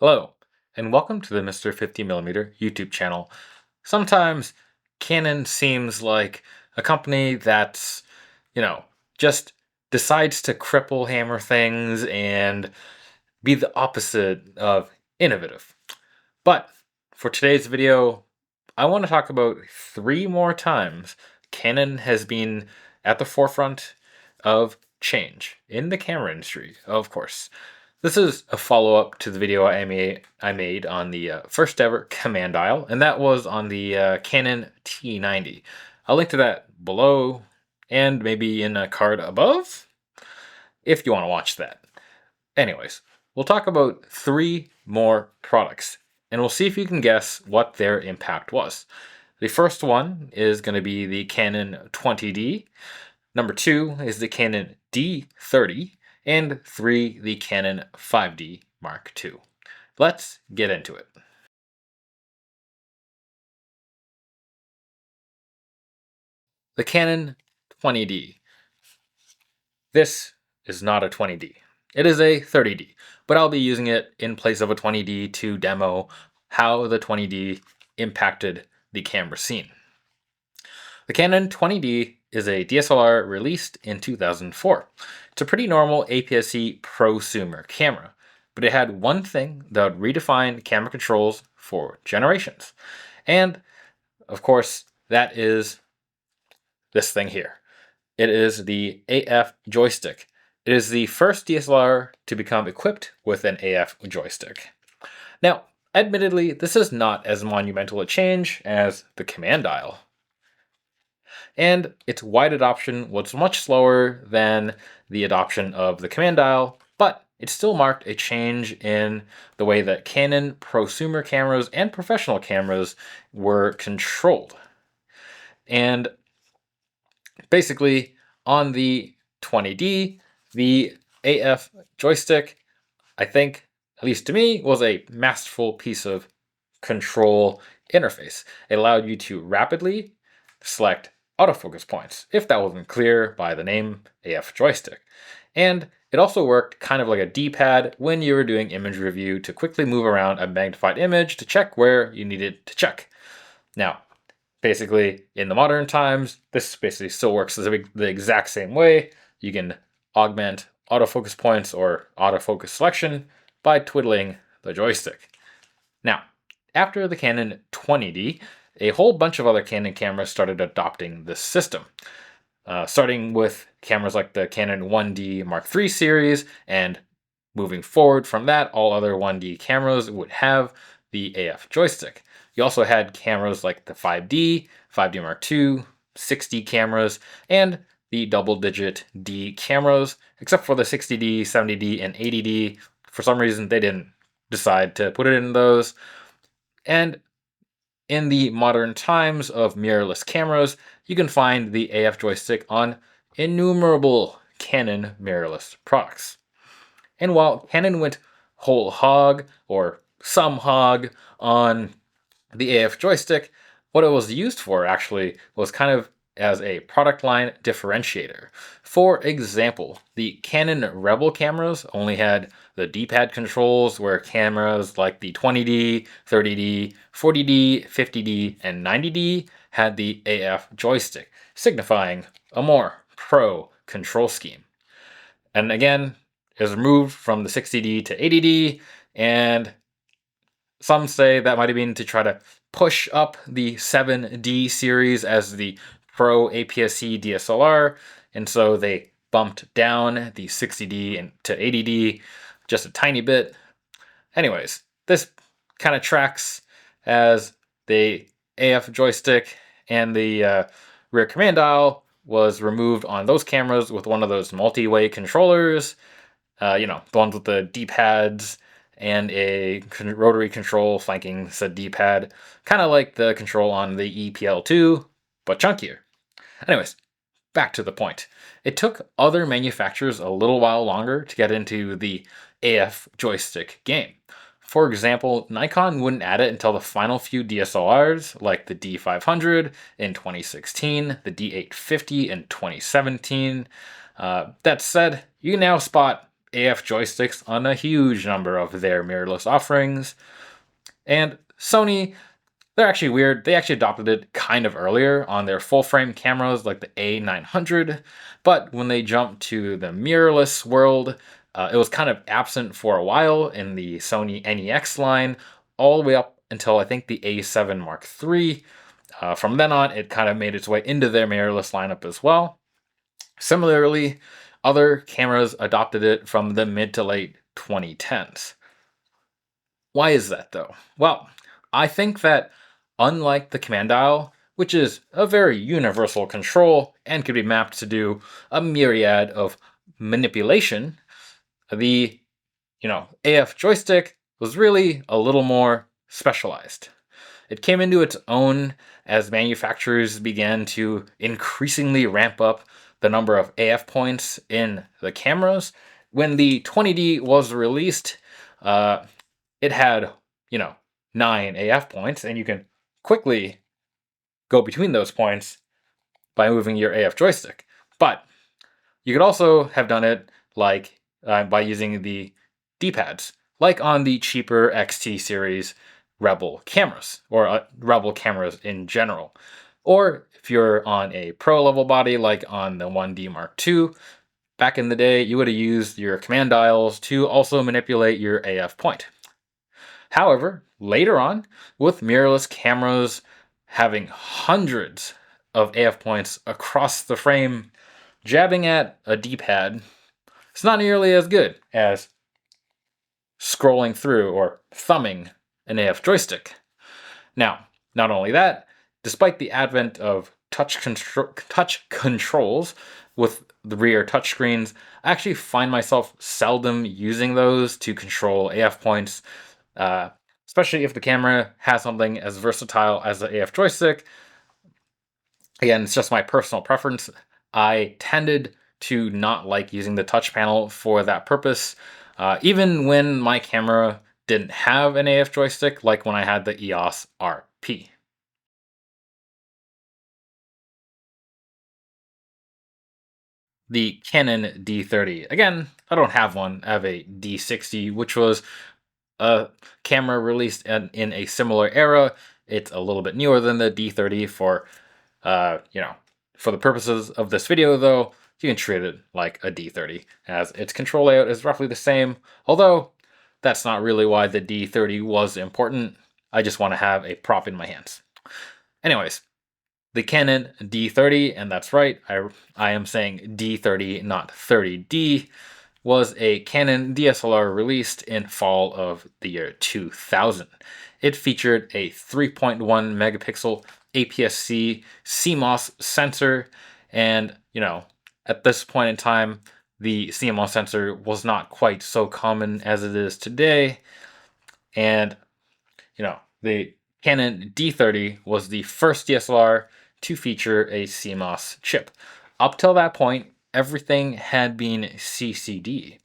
Hello, and welcome to the Mr. 50mm YouTube channel. Sometimes Canon seems like a company that's, just decides to cripple hammer things and be the opposite of innovative. But for today's video, I want to talk about 3 more times Canon has been at the forefront of change in the camera industry, of course. This is a follow-up to the video I made on the first ever Command Dial, and that was on the Canon T90. I'll link to that below and maybe in a card above if you want to watch that. Anyways, we'll talk about 3 more products, and we'll see if you can guess what their impact was. The first one is going to be the Canon 20D. Number 2 is the Canon D30. And 3, the Canon 5D Mark II. Let's get into it. The Canon 20D. This is not a 20D. It is a 30D, but I'll be using it in place of a 20D to demo how the 20D impacted the camera scene. The Canon 20D is a DSLR released in 2004. It's a pretty normal APS-C prosumer camera, but it had one thing that would redefine camera controls for generations. And, of course, that is this thing here. It is the AF joystick. It is the first DSLR to become equipped with an AF joystick. Now, admittedly, this is not as monumental a change as the Command Dial. And its wide adoption was much slower than the adoption of the Command Dial, but it still marked a change in the way that Canon prosumer cameras and professional cameras were controlled. And basically, on the 20D, the AF joystick, I think, at least to me, was a masterful piece of control interface. It allowed you to rapidly select autofocus points, if that wasn't clear by the name AF joystick. And it also worked kind of like a D-pad when you were doing image review to quickly move around a magnified image to check where you needed to check. Now, basically, in the modern times, this basically still works the exact same way. You can augment autofocus points or autofocus selection by twiddling the joystick. Now, after the Canon 20D, a whole bunch of other Canon cameras started adopting this system, starting with cameras like the Canon 1D Mark III series, and moving forward from that, all other 1D cameras would have the AF joystick. You also had cameras like the 5D, 5D Mark II, 6D cameras, and the double-digit D cameras, except for the 60D, 70D, and 80D. For some reason, they didn't decide to put it in those. And in the modern times of mirrorless cameras, you can find the AF joystick on innumerable Canon mirrorless products. And while Canon went whole hog, or some hog, on the AF joystick, what it was used for actually was kind of as a product line differentiator. For example, the Canon Rebel cameras only had the D-pad controls, where cameras like the 20D, 30D, 40D, 50D, and 90D had the AF joystick, signifying a more pro control scheme. And again, it was removed from the 60D to 80D, and some say that might have been to try to push up the 7D series as the Pro APS-C DSLR, and so they bumped down the 60D to 80D just a tiny bit. Anyways, this kind of tracks as the AF joystick and the rear command dial was removed on those cameras with one of those multi-way controllers, the ones with the D-pads and a rotary control flanking said D-pad, kind of like the control on the EPL2, but chunkier. Anyways, back to the point. It took other manufacturers a little while longer to get into the AF joystick game. For example, Nikon wouldn't add it until the final few DSLRs, like the D500 in 2016, the D850 in 2017. That said, you can now spot AF joysticks on a huge number of their mirrorless offerings. And Sony, they're actually weird. They actually adopted it kind of earlier on their full frame cameras like the A900, but when they jumped to the mirrorless world, it was kind of absent for a while in the Sony NEX line, all the way up until I think the A7 Mark III. From then on, it kind of made its way into their mirrorless lineup as well. Similarly, other cameras adopted it from the mid to late 2010s. Why is that though? Well, I think that unlike the command dial, which is a very universal control and can be mapped to do a myriad of manipulation, the AF joystick was really a little more specialized. It came into its own as manufacturers began to increasingly ramp up the number of AF points in the cameras. When the 20D was released, it had, 9 AF points, and you can quickly go between those points by moving your AF joystick. But you could also have done it like by using the D-pads, like on the cheaper XT series Rebel cameras, or Rebel cameras in general. Or if you're on a pro level body, like on the 1D Mark II, back in the day, you would have used your command dials to also manipulate your AF point. However, later on, with mirrorless cameras having hundreds of AF points across the frame, jabbing at a D-pad, it's not nearly as good as scrolling through or thumbing an AF joystick. Now, not only that, despite the advent of touch controls with the rear touchscreens, I actually find myself seldom using those to control AF points, especially if the camera has something as versatile as the AF joystick. Again, it's just my personal preference. I tended to not like using the touch panel for that purpose, even when my camera didn't have an AF joystick, like when I had the EOS RP. The Canon D30. Again, I don't have one. I have a D60, which was a camera released in a similar era. It's a little bit newer than the D30 for the purposes of this video, though. You can treat it like a D30, as its control layout is roughly the same, although that's not really why the D30 was important. I just want to have a prop in my hands. Anyways, the Canon D30, and that's right, I am saying D30, not 30D, was a Canon DSLR released in fall of the year 2000. It featured a 3.1 megapixel APS-C CMOS sensor, and at this point in time, the CMOS sensor was not quite so common as it is today, and the Canon D30 was the first DSLR to feature a CMOS chip. Up till that point, everything had been CCD.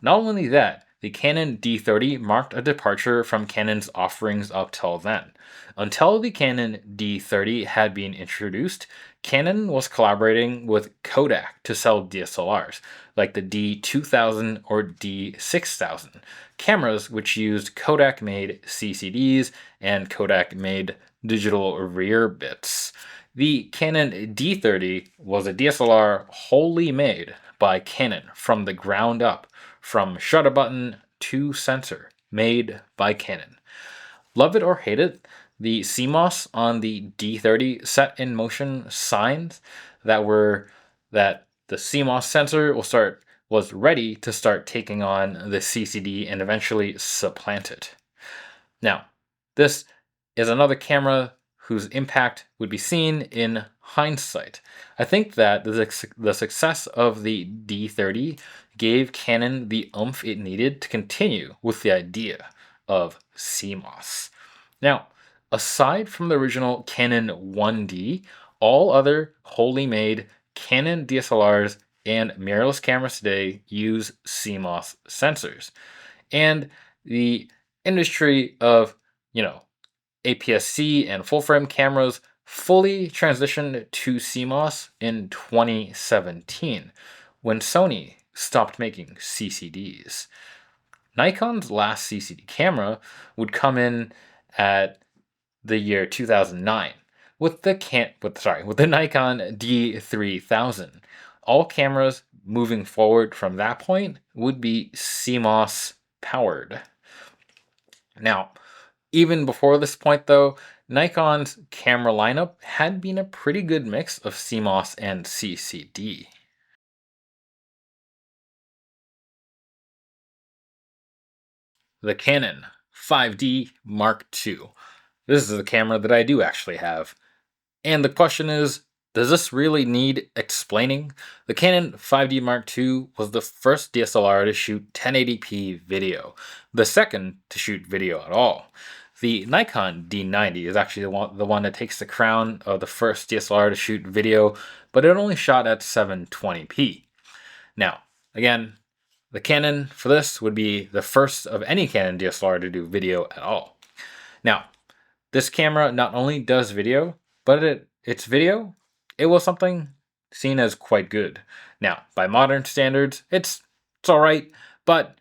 Not only that, the Canon D30 marked a departure from Canon's offerings up till then. Until the Canon D30 had been introduced, Canon was collaborating with Kodak to sell DSLRs, like the D2000 or D6000, cameras which used Kodak-made CCDs and Kodak-made digital rear bits. The Canon D30 was a DSLR wholly made by Canon from the ground up, from shutter button to sensor, made by Canon. Love it or hate it, the CMOS on the D30 set in motion signs that the CMOS sensor was ready to start taking on the CCD and eventually supplant it. Now, this is another camera whose impact would be seen in hindsight. I think that the success of the D30 gave Canon the oomph it needed to continue with the idea of CMOS. Now, aside from the original Canon 1D, all other wholly made Canon DSLRs and mirrorless cameras today use CMOS sensors. And the industry of, APS-C and full-frame cameras fully transitioned to CMOS in 2017, when Sony stopped making CCDs. Nikon's last CCD camera would come in at the year 2009 with the Nikon D3000. All cameras moving forward from that point would be CMOS powered. Now, even before this point though, Nikon's camera lineup had been a pretty good mix of CMOS and CCD. The Canon 5D Mark II. This is a camera that I do actually have. And the question is, does this really need explaining? The Canon 5D Mark II was the first DSLR to shoot 1080p video, the second to shoot video at all. The Nikon D90 is actually the one that takes the crown of the first DSLR to shoot video, but it only shot at 720p. Now, again, the Canon for this would be the first of any Canon DSLR to do video at all. Now, this camera not only does video, but its video, it was something seen as quite good. Now, by modern standards, it's alright, but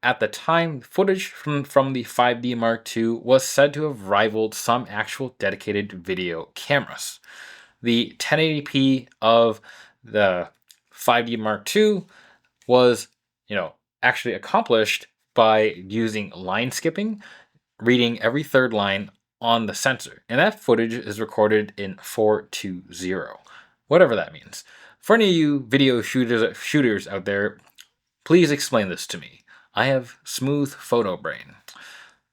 at the time, footage from the 5D Mark II was said to have rivaled some actual dedicated video cameras. The 1080p of the 5D Mark II was, actually accomplished by using line skipping, reading every third line on the sensor. And that footage is recorded in 420, whatever that means. For any of you video shooters out there, please explain this to me. I have smooth photo brain.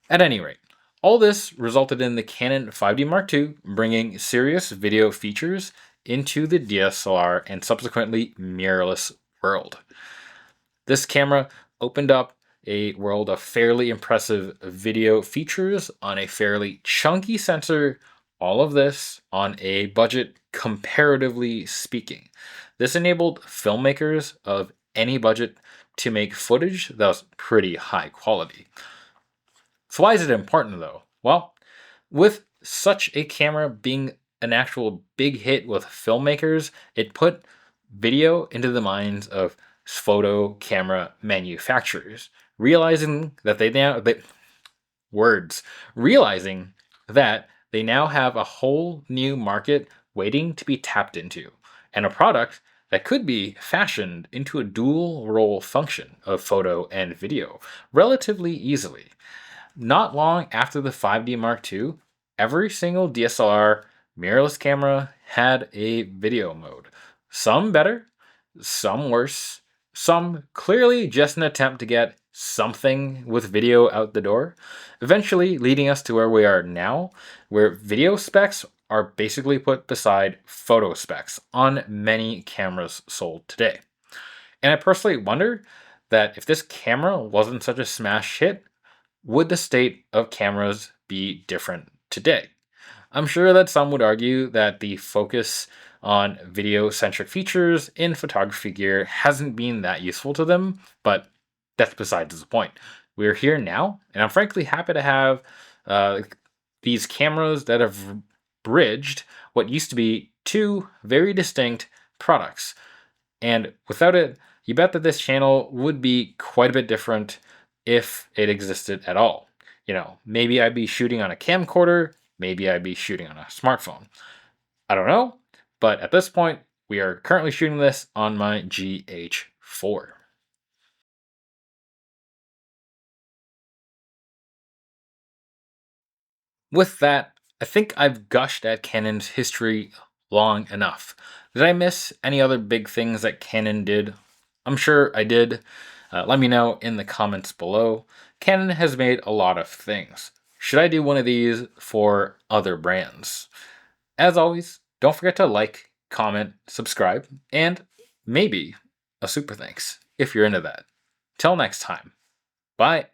At any rate, all this resulted in the Canon 5D Mark II bringing serious video features into the DSLR and subsequently mirrorless world. This camera opened up a world of fairly impressive video features on a fairly chunky sensor, all of this on a budget comparatively speaking. This enabled filmmakers of any budget to make footage that was pretty high quality. So why is it important though? Well, with such a camera being an actual big hit with filmmakers, it put video into the minds of photo camera manufacturers, realizing that they now have a whole new market waiting to be tapped into, and a product that could be fashioned into a dual role function of photo and video relatively easily. Not long after the 5D Mark II, every single DSLR mirrorless camera had a video mode. Some better, some worse, some clearly just an attempt to get something with video out the door, eventually leading us to where we are now, where video specs are basically put beside photo specs on many cameras sold today. And I personally wonder that if this camera wasn't such a smash hit, would the state of cameras be different today? I'm sure that some would argue that the focus on video-centric features in photography gear hasn't been that useful to them, but that's besides the point. We're here now, and I'm frankly happy to have these cameras that have bridged what used to be two very distinct products. And without it, you bet that this channel would be quite a bit different if it existed at all. Maybe I'd be shooting on a camcorder, maybe I'd be shooting on a smartphone. I don't know, but at this point, we are currently shooting this on my GH4. With that, I think I've gushed at Canon's history long enough. Did I miss any other big things that Canon did? I'm sure I did. Let me know in the comments below. Canon has made a lot of things. Should I do one of these for other brands? As always, don't forget to like, comment, subscribe, and maybe a super thanks if you're into that. Till next time, bye.